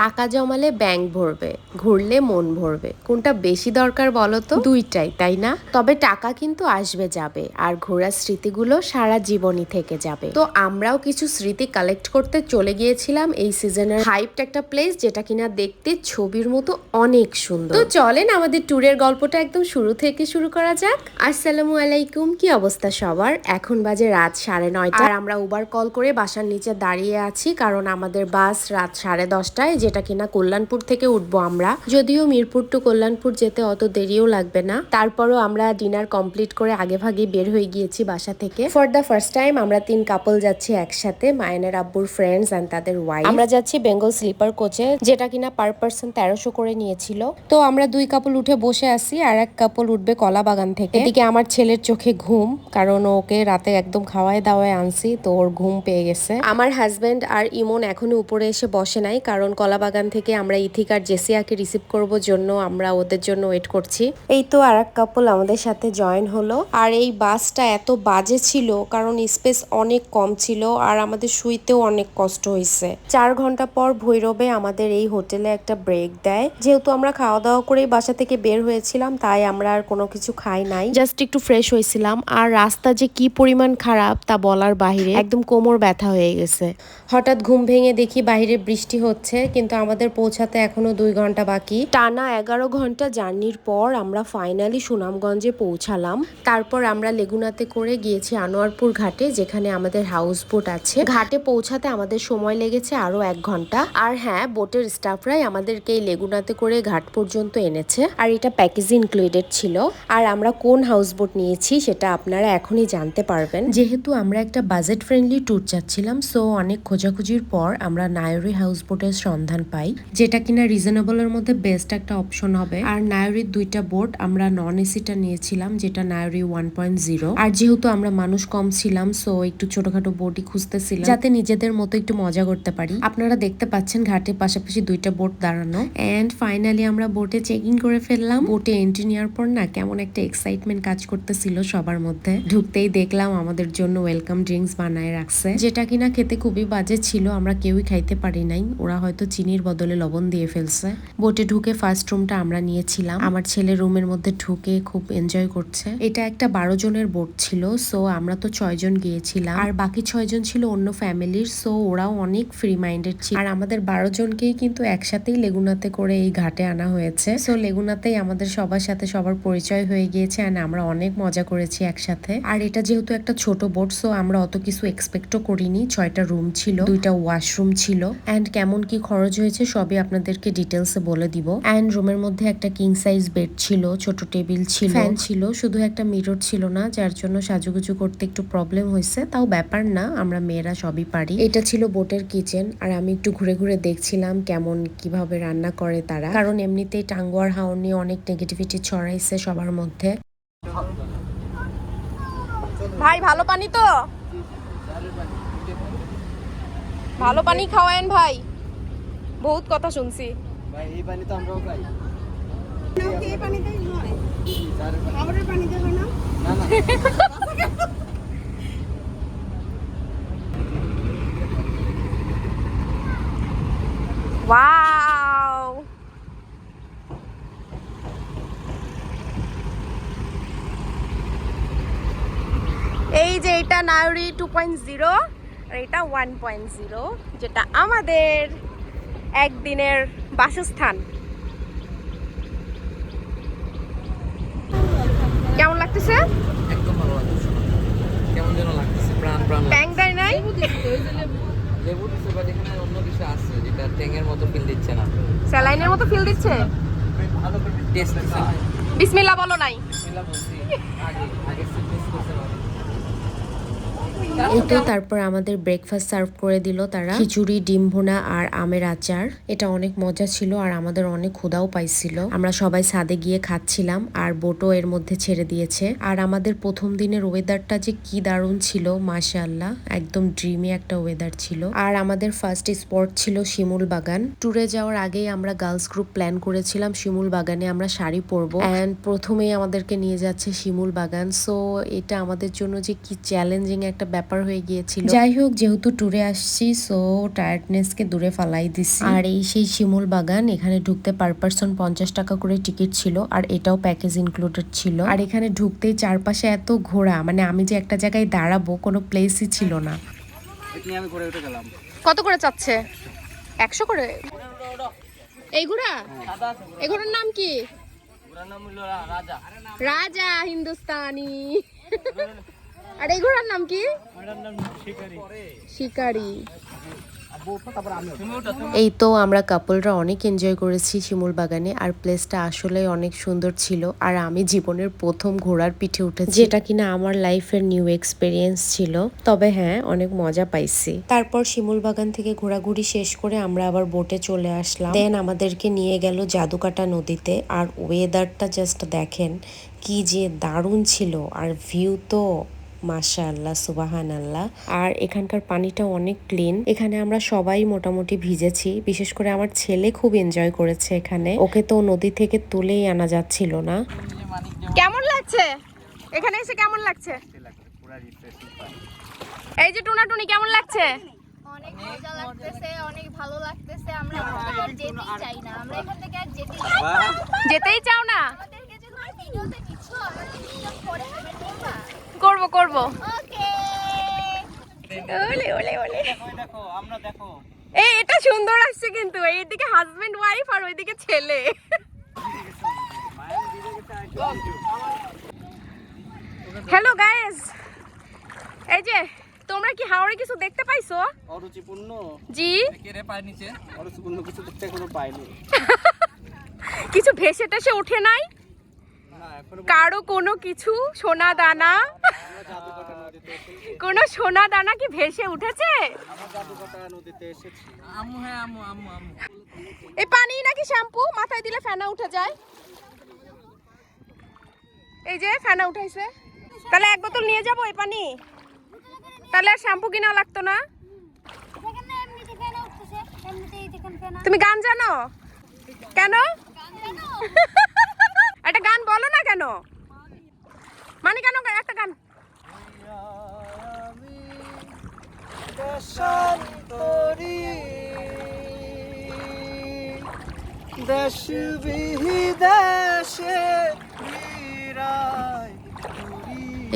টাকা জমালে ব্যাংক ভরবে, ঘুরলে মন ভরবে, কোনটা বেশি দরকার বলো তো? দুইটাই, তাই না? তবে টাকা কিন্তু আসবে যাবে, আর ঘোরার স্মৃতিগুলো সারা জীবনই থেকে যাবে। তো আমরাও কিছু স্মৃতি কালেক্ট করতে চলে গিয়েছিলাম এই সিজনের হাইপড একটা প্লেস, যেটা কিনা দেখতে ছবির মতো অনেক সুন্দর। তো চলেন আমাদের ট্যুরের গল্পটা একদম শুরু থেকে শুরু করা যাক। আসসালামু আলাইকুম, কি অবস্থা সবার? এখন বাজে রাত 9:30 আর আমরা উবার কল করে বাসার নিচে দাঁড়িয়ে আছি, কারণ আমাদের বাস রাত 10:30টায়, যেটা কিনা কল্যাণপুর থেকে উঠবো আমরা। যদিও মিরপুর টু কল্যাণপুর যেতে অত দেরিও লাগবে না, তারপরও আমরা ডিনার কমপ্লিট করে আগে ভাগে বের হয়ে গিয়েছি বাসা থেকে। ফর দ্য ফার্স্ট টাইম আমরা 3 কাপল যাচ্ছি একসাথে, মায়ের আব্বুর ফ্রেন্ডস এন্ড তাদের ওয়াইফ। আমরা যাচ্ছি বেঙ্গল স্লিপার কোচে, যেটা কিনা পার পার্সন 1300 করে নিয়েছিল। তো আমরা 2 কাপল উঠে বসে আছি, আর এক কাপল উঠবে কলাবাগান থেকে। এদিকে আমার ছেলের চোখে ঘুম, কারণ ওকে রাতে একদম খাওয়ায় দাওয়ায় আনছি, তো ওর ঘুম পেয়ে গেছে। আমার হাজবেন্ড আর ইমন এখনো উপরে এসে বসে নাই, কারণ কলাবাগান থেকে আমরা ইথিক আর জেসিয়াকে রিসিভ করব জন্য আমরা ওদের জন্য ওয়েট করছি। এই তো আর এক কাপল আমাদের সাথে জয়েন হলো। আর এই বাসটা এত বাজে ছিল, কারণ স্পেস অনেক কম ছিল, আর আমাদের শুইতেও অনেক কষ্ট হয়েছে। 4 ঘন্টা পর ভৈরবে আমাদের এই হোটেলে একটা ব্রেক দেয়। যেহেতু আমরা খাওয়া দাওয়া করে বাসা থেকে বের হয়েছিলাম, তাই আমরা আর কোনো কিছু খাই নাই, জাস্ট একটু ফ্রেশ হয়েছিলাম। আর রাস্তা যে কি পরিমাণ খারাপ তা বলার বাহিরে, একদম কোমর ব্যথা হয়ে গেছে। হঠাৎ ঘুম ভেঙে দেখি বাইরে বৃষ্টি হচ্ছে, কিন্তু আমাদের পৌঁছাতে এখনো 2 ঘন্টা বাকি। টানা 11 ঘন্টা জার্নির পর আমরা ফাইনালি সুনামগঞ্জে পৌঁছালাম। তারপর আমরা লেগুনাতে করে গিয়েছি আনোয়ারপুর ঘাটে, যেখানে আমাদের হাউস বোট আছে। ঘাটে পৌঁছাতে আমাদের সময় লেগেছে আরো 1 ঘন্টা। আর হ্যাঁ, বোটের স্টাফরাই আমাদেরকে এই লেগুনাতে করে ঘাট পর্যন্ত এনেছে, আর এটা প্যাকেজে ইনক্লুডেড ছিল। আর আমরা কোন হাউস বোট নিয়েছি সেটা আপনারা এখনই জানতে পারবেন। যেহেতু আমরা একটা বাজেট ফ্রেন্ডলি ট্যুর চাচ্ছিলাম, সো অনেক খোঁজাখুঁজির পর আমরা নায়রি হাউস বোটের সন্ধান পাই, যেটা কিনা রিজনেবলের মধ্যে বেস্ট একটা অপশন হবে। আর নায়রির 2টা বোট, আমরা নন এসিটা নিয়েছিলাম, যেটা নায়রি 1.0। আর যেহেতু আমরা মানুষ কম ছিলাম, সো একটু ছোটখাটো বোটই খুঁজতেছিলাম, যাতে নিজেদের মতো একটু মজা করতে পারি। আপনারা দেখতে পাচ্ছেন ঘাটের পাশাপাশি 2টা বোট দাঁড়ানো। এন্ড ফাইনালি আমরা বোটে চেক ইন করে ফেললাম। বোটে এন্ট্রি নেওয়ার পর না কেমন একটা এক্সাইটমেন্ট কাজ করতেছিল সবার মধ্যে। ঢুকতেই দেখলাম আমাদের জন্য ওয়েলকাম ড্রিঙ্কস বানায় রাখছে, যেটা কিনা খেতে খুবই বাজে ছিল, আমরা কেউই খাইতে পারি নাই। ওরা হয়তো চিনির বদলে লবণ দিয়ে ফেলছে। বোটে ঢুকে ফার্স্ট রুমটা আমরা নিয়েছিলাম। আমার ছেলে রুমের মধ্যে ঢুকে খুব এনজয় করছে। এটা একটা 12 জনের বোট ছিল, সো আমরা তো 6 জন গিয়েছিলাম, আর বাকি 6 জন ছিল অন্য ফ্যামিলির, সো ওরাও অনেক ফ্রি মাইন্ডেড ছিল। আর আমাদের 12 জনকেই কিন্তু একসাথেই লেগুনাতে করে এই ঘাটে আনা হয়েছে। সো লেগুনাতেই আমাদের সবার সাথে সবার পরিচয় হয়ে গিয়েছে, আর আমরা অনেক মজা করেছি একসাথে। আর এটা যেহেতু একটা ছোট বোট, সো আমরা অত কিছু এক্সপেক্টও করিনি। 6টা রুম ছিল, 2টা ওয়াশরুম ছিল, এন্ড কেমন কি খরচ হয়েছে সবই আপনাদেরকে ডিটেলসে বলে দিব। এন্ড রুমের মধ্যে একটা কিং সাইজ বেড ছিল, ছোট টেবিল ছিল, ফ্যান ছিল, শুধু একটা মিরর ছিল না, যার জন্য সাজুগুজু করতে একটু প্রবলেম হয়েছে। তাও ব্যাপার না, আমরা মেয়েরা সবই পারি। এটা ছিল বোটের কিচেন, আর আমি একটু ঘুরে ঘুরে দেখছিলাম কেমন কিভাবে রান্না করে তারা, কারণ এমনিতেই টাঙ্গুয়ার হাওর নিয়ে অনেক নেগেটিভিটি ছড়াইছে সবার মধ্যে। ভাই ভালো পানি তো, ভালো পানি খাওয়ায়েন ভাই, বহুত কথা শুনছি ভাই। এই পানি তো আমরাও খাই। এই পানিতেই হয়, খাবারের পানিতে হয় না। না না ওয়াও, এই যে এটা নায়রি 2.0 আর এটা 1.0, যেটা আমাদের একদিনের বাসস্থান। কেমন লাগতেছে? একদম ভালো লাগতেছে। কেমন যেন লাগতেছে, প্রাণ প্রাণ ট্যাং দেয় নাই? লেবু দিচ্ছে, বাট এখানে অন্য কিছু আছে যেটা ট্যাঙের মতো ফিল দিচ্ছে না। স্যালাইনের মতো ফিল দিচ্ছে। ভালো করে টেস্ট দিচ্ছে না। বিসমিল্লাহ বলো নাই? বিসমিল্লাহ বলছি, আগে আগে সিটনেস করতে হবে। এই তো তারপর আমাদের ব্রেকফাস্ট সার্ভ করে দিল তারা, খিচুড়ি, ডিম ভুনা আর আমের আচার। এটা অনেক মজা ছিল, আর আমাদের অনেক ক্ষুধাও পাইছিল। আমরা সবাই ছাদে গিয়ে খাচ্ছিলাম, আর বোটও এর মধ্যে ছেড়ে দিয়েছে। আর আমাদের প্রথম দিনের ওয়েদারটা যে কি দারুণ ছিল, মাশাআল্লাহ, একদম ড্রিমি একটা ওয়েদার ছিল। আর আমাদের ফার্স্ট স্পট ছিল শিমুল বাগান। ট্যুরে যাওয়ার আগেই আমরা গার্লস গ্রুপ প্ল্যান করেছিলাম শিমুল বাগানে আমরা শাড়ি পরবো, এন্ড প্রথমেই আমাদেরকে নিয়ে যাচ্ছে শিমুল বাগান। সো এটা আমাদের জন্য যে কি চ্যালেঞ্জিং একটা ব্যাপার হয়ে গিয়েছিল। যাই হোক, যেহেতু ট্যুরে আসছি সো টায়ার্ডনেসকে দূরে ফালাই দিছি। আর এই সেই শিমুল বাগান, এখানে ঢুকতে পার পারসন 50 টাকা করে টিকিট ছিল, আর এটাও প্যাকেজ ইনক্লুডেড ছিল। আর এখানে ঢুকতেই চারপাশে এত ঘোড়া, মানে আমি যে একটা জায়গায় দাঁড়াবো কোনো প্লেসই ছিল না। কত করে চাচ্ছে? 100 করে। এই ঘোড়া, এই ঘোড়ার নাম কি? রাজা হিন্দুস্তানি। আর এই ঘোড়ার নাম কি? শিকারি। এই তো আমরা কাপলরা অনেক এনজয় করেছি শিমুল বাগানে, আর প্লেসটা আসলে অনেক সুন্দর ছিল। আর আমি জীবনের প্রথম ঘোড়ার পিঠে উঠেছি, যেটা কিনা আমার লাইফের নিউ এক্সপিরিয়েন্স ছিল। তবে হ্যাঁ, অনেক মজা পাইছি। তারপর শিমুল বাগান থেকে ঘোরাঘুরি শেষ করে আমরা আবার বোটে চলে আসলাম। দেন আমাদেরকে নিয়ে গেল জাদুকাটা নদীতে। আর ওয়েদারটা জাস্ট দেখেন কি যে দারুণ ছিল, আর ভিউ তো মাশাআল্লাহ, সুবহানাল্লাহ। আর এখানকার পানিটা অনেক ক্লিন। এখানে আমরা সবাই মোটামুটি ভিজেছি, বিশেষ করে আমার ছেলে খুব এনজয় করেছে এখানে। ওকে তো নদী থেকে তুলেই আনা যাচ্ছিল না। কেমন লাগছে এখানে এসে? কেমন লাগছে? এই যে টুনাটুনি, কেমন লাগছে? অনেক মজা লাগতেছে, অনেক ভালো লাগতেছে। আমরা এখান থেকে আর যেতেই চাই না, আমরা এখান থেকে আর যেতেই চাই না। যেতেই চাও না? আমাদেরকে যে তুমি ভিডিওতে নিচ্ছ, আমরা ভিডিও পরে হবে করবা। করব করব। ওকে, ওলে ওলে ওলে, দেখো আমরা দেখো। এই এটা সুন্দর আসছে কিন্তু, এইদিকে হাজবেন্ড ওয়াইফ আর ওইদিকে ছেলে। হ্যালো গাইস, এই যে তোমরা কি হাওড়ে কিছু দেখতে পাইছো? অরুচিপূর্ণ জি, কেরে পায় নিচে অরুচিপূর্ণ কিছু দেখতে এখনো পাইনি। কিছু ভেসে টেসে ওঠে নাই কারো কোনো কিছু? সোনা দানা, কোনো সোনা দানা কি ভেসে উঠেছে? এই পানি নাকি শ্যাম্পু? মাথায় দিলে ফেনা উঠে যায়। এই যে ফেনা উঠাইছে, তাহলে এক বোতল নিয়ে যাবো এই পানি, তাহলে আর শ্যাম্পু কিনা লাগতো না। দেখেন না এমনিতে ফ্যান উঠতেছে, এমনিতেই দেখেন ফ্যান। তুমি গান জানো? কেন? জানো? একটা গান বলো না কেন? মানে কেন একটা গান?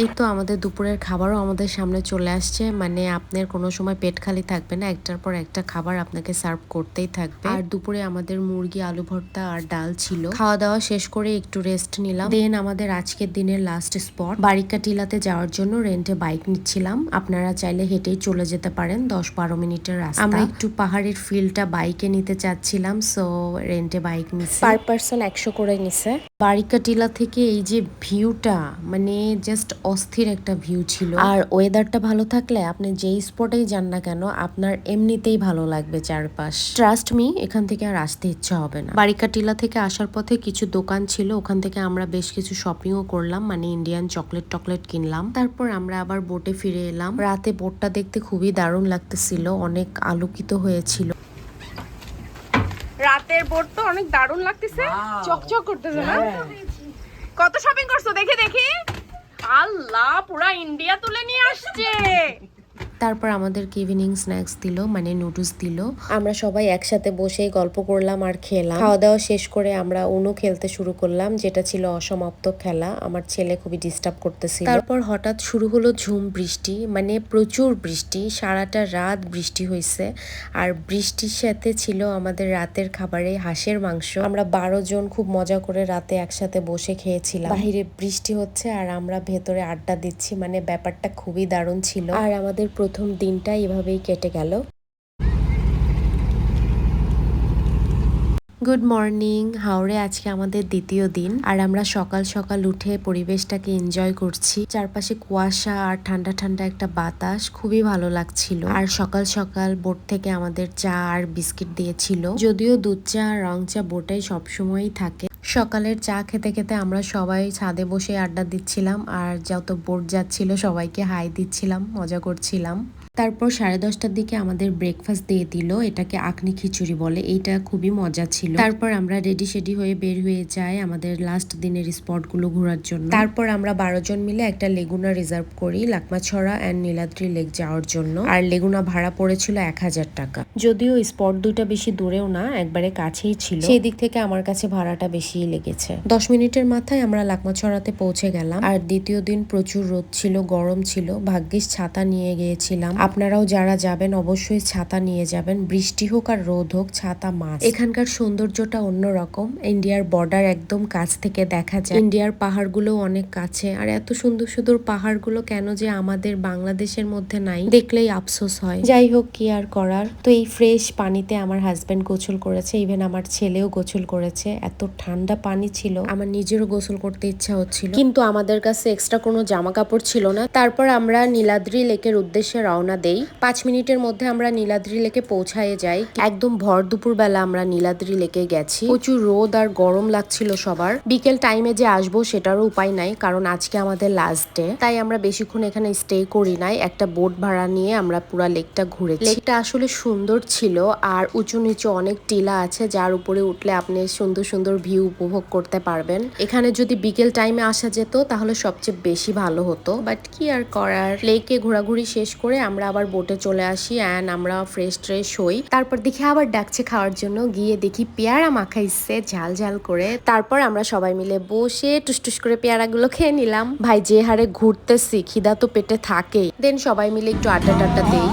এই তো আমাদের দুপুরের খাবারও আমাদের সামনে চলে আসছে। মানে আপনার কোনো সময় পেট খালি থাকবে না, একটার পর একটা খাবার আপনাকে সার্ভ করতেই থাকবে। আর দুপুরে আমাদের মুরগি, আলু ভর্তা আর ডাল ছিল। খাওয়া দাওয়া শেষ করে একটু রেস্ট নিলাম। দেন আমাদের আজকের দিনের লাস্ট স্পট বারিকা টিলাতে যাওয়ার জন্য রেন্টে বাইক নিচ্ছিলাম। আপনারা চাইলে হেঁটেই চলে যেতে পারেন, 10-12 মিনিটের রাস্তা। আমরা একটু পাহাড়ের ফিলটা বাইকে নিতে চাচ্ছিলাম, সো রেন্টে বাইক নিচ্ছি। পার পারসন 100 করে নিছে। বারিকা টিলা থেকে এই যে ভিউটা, মানে জাস্ট অস্থির একটা ভিউ ছিল। আর ওয়েদারটা ভালো থাকলে আপনি যেই স্পটেই যান না কেন, আপনার এমনিতেই ভালো লাগবে চারপাশ। ট্রাস্ট মি, এখান থেকে আর আসতে ইচ্ছা হবে না। বারিকা টিলা থেকে আসার পথে কিছু দোকান ছিল, ওখান থেকে আমরা বেশ কিছু শপিংও করলাম, মানে ইন্ডিয়ান চকলেট কিনলাম। তারপর আমরা আবার বোটে ফিরে এলাম। রাতে বোটটা দেখতে খুবই দারুণ লাগতেছিল, অনেক আলোকিত হয়েছিল। রাতের বোট তো অনেক দারুণ লাগতেছে, চকচক করতেছে না? কত শপিং করছো দেখি দেখি। আল্লাহ, পুরা ইন্ডিয়া তুলে নিয়ে আসছে। তারপর আমাদেরকে ইভিনিং স্ন্যাক্স দিল, মানে নুডলস দিল। আমরা সবাই একসাথে বসে গল্প করলাম আর খেলাম। খাওয়া দাওয়া শেষ করে আমরা উনো খেলতে শুরু করলাম, যেটা ছিল অসমাপ্ত খেলা। আমার ছেলে খুবই ডিস্টার্ব করতেছিল। তারপর হঠাৎ শুরু হলো ঝুম বৃষ্টি, মানে প্রচুর বৃষ্টি, সারাটা রাত বৃষ্টি হয়েছে। আর বৃষ্টির সাথে ছিল আমাদের রাতের খাবারে হাঁসের মাংস। আমরা 12 জন খুব মজা করে রাতে একসাথে বসে খেয়েছিলাম। বাহিরে বৃষ্টি হচ্ছে আর আমরা ভেতরে আড্ডা দিচ্ছি, মানে ব্যাপারটা খুবই দারুণ ছিল। আর আমাদের প্রথম দিনটা এভাবেই কেটে গেল। Good morning. হাওড়ে আজকে আমাদের দ্বিতীয় দিন, আর আমরা সকাল সকাল উঠে পরিবেশটাকে এনজয় করছি। চারপাশে কুয়াশা আর ঠান্ডা ঠান্ডা একটা বাতাস, খুবই ভালো লাগছিল। আর সকাল সকাল বোট থেকে আমাদের চা আর বিস্কিট দিয়েছিল, যদিও দুধ চা আর রং চা বোটে সবসময়ই থাকে। সকালের চা খেতে খেতে আমরা সবাই ছাদে বসে আড্ডা দিচ্ছিলাম, আর যত বোট যাচ্ছিল সবাইকে হাই দিচ্ছিলাম, মজা করছিলাম। তারপর 10:30টার দিকে আমাদের ব্রেকফাস্ট দিয়ে দিল, এটাকে আখনি খিচুড়ি বলে, এইটা খুবই মজা ছিল। তারপর আমরা রেডি শেডি হয়ে বের হয়ে যাই আমাদের লাস্ট দিনের স্পট গুলো ঘোরার জন্য। তারপর আমরা 12 জন মিলে একটা লেগুনা রিজার্ভ করি লাকমাছড়া এন্ড নীলাদ্রি লেক যাওয়ার জন্য। আর লেগুনা ভাড়া পড়েছিল 1000 টাকা। যদিও স্পট দুইটা বেশি দূরেও না, একবারে কাছেই ছিল, সেই দিক থেকে আমার কাছে ভাড়াটা বেশিই লেগেছে। 10 মিনিটের মাথায় আমরা লাকমাছড়াতে পৌঁছে গেলাম। আর দ্বিতীয় দিন প্রচুর রোদ ছিল, গরম ছিল, ভাগ্যিস ছাতা নিয়ে গিয়েছিলাম। আপনারাও যারা যাবেন অবশ্যই ছাতা নিয়ে যাবেন, বৃষ্টি হোক আর রোদ হোক ছাতা মাস্ট। এখানকার সৌন্দর্যটা অন্যরকম, ইন্ডিয়ার বর্ডার একদম কাছ থেকে দেখা যায়, ইন্ডিয়ার পাহাড়গুলো অনেক কাছে। আর এত সুন্দর সুন্দর পাহাড়গুলো কেন যে আমাদের বাংলাদেশের মধ্যে নাই, দেখলেই আফসোস হয়। যাই হোক, কি আর করার। তো এই ফ্রেশ পানিতে আমার হাজবেন্ড গোসল করেছে, ইভেন আমার ছেলেও গোসল করেছে। এত ঠান্ডা পানি ছিল, আমার নিজেরও গোসল করতে ইচ্ছা হচ্ছিল, কিন্তু আমাদের কাছে এক্সট্রা কোনো জামা কাপড় ছিল না। তারপর আমরা নীলাদ্রি লেকের উদ্দেশ্যে রওনা দেই। 5 মিনিটের মধ্যে আমরা নীলাদ্রি লেকে পৌঁছায় যাই। একদম ভর দুপুর বেলা আমরা নীলাদ্রি লেকে গেছি। প্রচুর রোদ আর গরম লাগছিল সবার। বিকেল টাইমে যে আসবো সেটারও উপায় নাই, কারণ আজকে আমাদের লাস্ট ডে। তাই আমরা বেশিক্ষণ এখানে স্টে করি নাই, একটা বোট ভাড়া নিয়ে আমরা পুরো লেকটা ঘুরেছি। লেকটা আসলে সুন্দর ছিল, আর উঁচু নিচু অনেক টিলা আছে, যার উপরে উঠলে আপনি সুন্দর সুন্দর ভিউ উপভোগ করতে পারবেন। এখানে যদি বিকেল টাইমে আসা যেত তাহলে সবচেয়ে বেশি ভালো হতো, বাট কি আর করার। লেকে ঘোরাঘুরি শেষ করে আমরা আবার বোটে চলে আসি এন্ড আমরা ফ্রেশ ট্রেশ হই। তারপর দেখি আবার ডাকছে খাওয়ার জন্য, গিয়ে দেখি পেয়ারা মাখাইছে ঝাল ঝাল করে। তারপর আমরা সবাই মিলে বসে টুসটুস করে পেয়ারাগুলো খেয়ে নিলাম। ভাই যে হারে ঘুরতেছি, খিদা তো পেটে থাকেই। দেন সবাই মিলে একটু আড্ডা টাড্ডা দেই।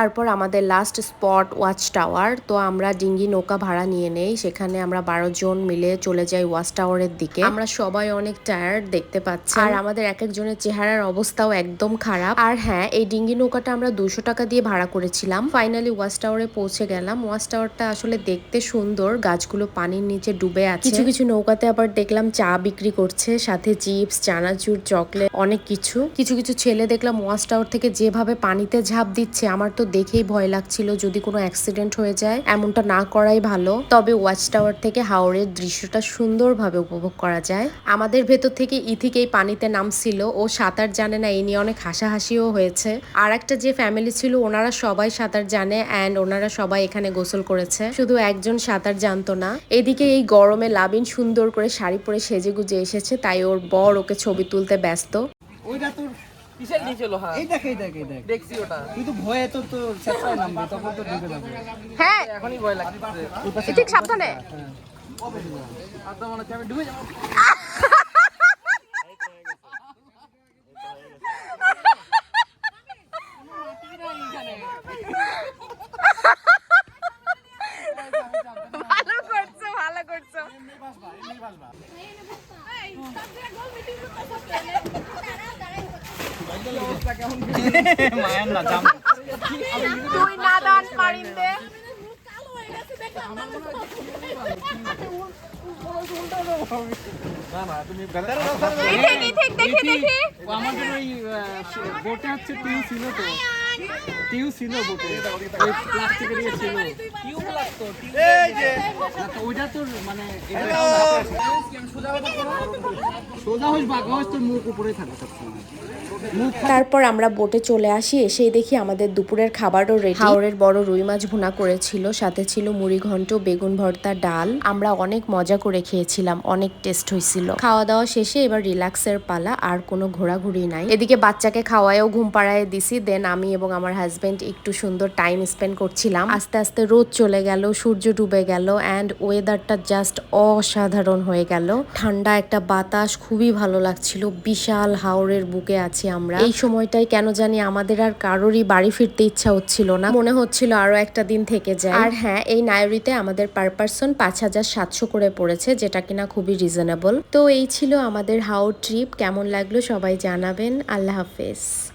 তারপর আমাদের লাস্ট স্পট ওয়াচ টাওয়ার। তো আমরা ডিঙ্গি নৌকা ভাড়া নিয়ে নেই, সেখানে আমরা 12 জন মিলে চলে যাই ওয়াচ টাওয়ারের দিকে। আমরা সবাই অনেক টায়ার্ড দেখতে পাচ্ছি, আর আমাদের এক একজনের চেহারার অবস্থাও একদম খারাপ। আর হ্যাঁ, এই ডিঙ্গি নৌকাটা আমরা 200 টাকা দিয়ে ভাড়া করেছিলাম। ফাইনালি ওয়াচ টাওয়ারে পৌঁছে গেলাম। ওয়াচ টাওয়ারটা আসলে দেখতে সুন্দর, গাছগুলো পানির নিচে ডুবে আছে। কিছু কিছু নৌকাতে আবার দেখলাম চা বিক্রি করছে, সাথে চিপস, চানাচুর, চকলেট, অনেক কিছু। কিছু কিছু ছেলে দেখলাম ওয়াচ টাওয়ার থেকে যেভাবে পানিতে ঝাঁপ দিচ্ছে, আমার তো দেখেই ভয় লাগছিল যদি কোনো অ্যাক্সিডেন্ট হয়ে যায়। এমনটা না করাই ভালো। তবে ওয়াচ টাওয়ার থেকে হাওরের দৃশ্যটা সুন্দরভাবে উপভোগ করা যায়। আমাদের ভেতর থেকে ইথিক এই পানিতে নামছিল, ও সাঁতার জানে না, এই নিয়ে অনেক হাসাহাসিও হয়েছে। আর একটা যে ফ্যামিলি ছিল ওনারা সবাই সাঁতার জানে এন্ড ওনারা সবাই এখানে গোসল করেছে, শুধু একজন সাঁতার জানতো না। এদিকে এই গরমে লাবিন সুন্দর করে শাড়ি পরে সেজে গুজে এসেছে, তাই ওর বর ওকে ছবি তুলতে ব্যস্ত। ওইটা তোর কিসের নিচে লো? হ্যাঁ, এই দেখ দেখছি ওটা। কিন্তু ভয়ে তো ছেঁচড়ায় নামবে, তখন তো ঢুকে যাবে। হ্যাঁ, এখনই ভয় লাগছে। ঠিক সাবধানে। আর তো মনে হচ্ছে আমি ডুবে যাবো। ভালো করছো, ভালো করছো। তুই নাদান পারিন্দে। আমার জন্য ওই বোটে হচ্ছে টিউ ছিল, তো টিউ ছিল বোটে, ওই প্লাস্টিকের ইয়ে ছিল। টিউব লাগতো, ওইটা তোর মানে সোজা হইস বাঁকা হইস, তোর মুখ উপরে থাকে সবসময়। তারপর আমরা বোটে চলে আসি, এসেই দেখি আমাদের দুপুরের খাবারও রেডি। হাওরের বড় রুই মাছ ভুনা করেছিল, সাথে ছিল মুড়ি ঘন্ট, বেগুন ভর্তা, ডাল। আমরা অনেক মজা করে খেয়েছিলাম, অনেক টেস্ট হয়েছিল। খাওয়া দাওয়া শেষে এবার রিল্যাক্সের পালা, আর কোনো ঘোরাঘুরি নাই। এদিকে বাচ্চাকে খাওয়ায়ও ঘুম পাড়ায় দিছি। দেন আমি এবং আমার হাজবেন্ড একটু সুন্দর টাইম স্পেন্ড করছিলাম। আস্তে আস্তে রোদ চলে গেল, সূর্য ডুবে গেল এন্ড ওয়েদারটা জাস্ট অসাধারণ হয়ে গেল। ঠান্ডা একটা বাতাস, খুবই ভালো লাগছিল। বিশাল হাওরের বুকে আছি আমরা। এই সময়টাই কেন জানি আমাদের আর কারোরই বাড়ি ফিরতে ইচ্ছা হচ্ছিল না, মনে হচ্ছিল আরো একটা দিন থেকে যায়। আর হ্যাঁ, এই নায়োরিতে আমাদের পার পারসন 5,700 করে পড়েছে, যেটা কিনা খুবই রিজনেবল। তো এই ছিল আমাদের হাওর ট্রিপ। কেমন লাগলো সবাই জানাবেন। আল্লাহ হাফেজ।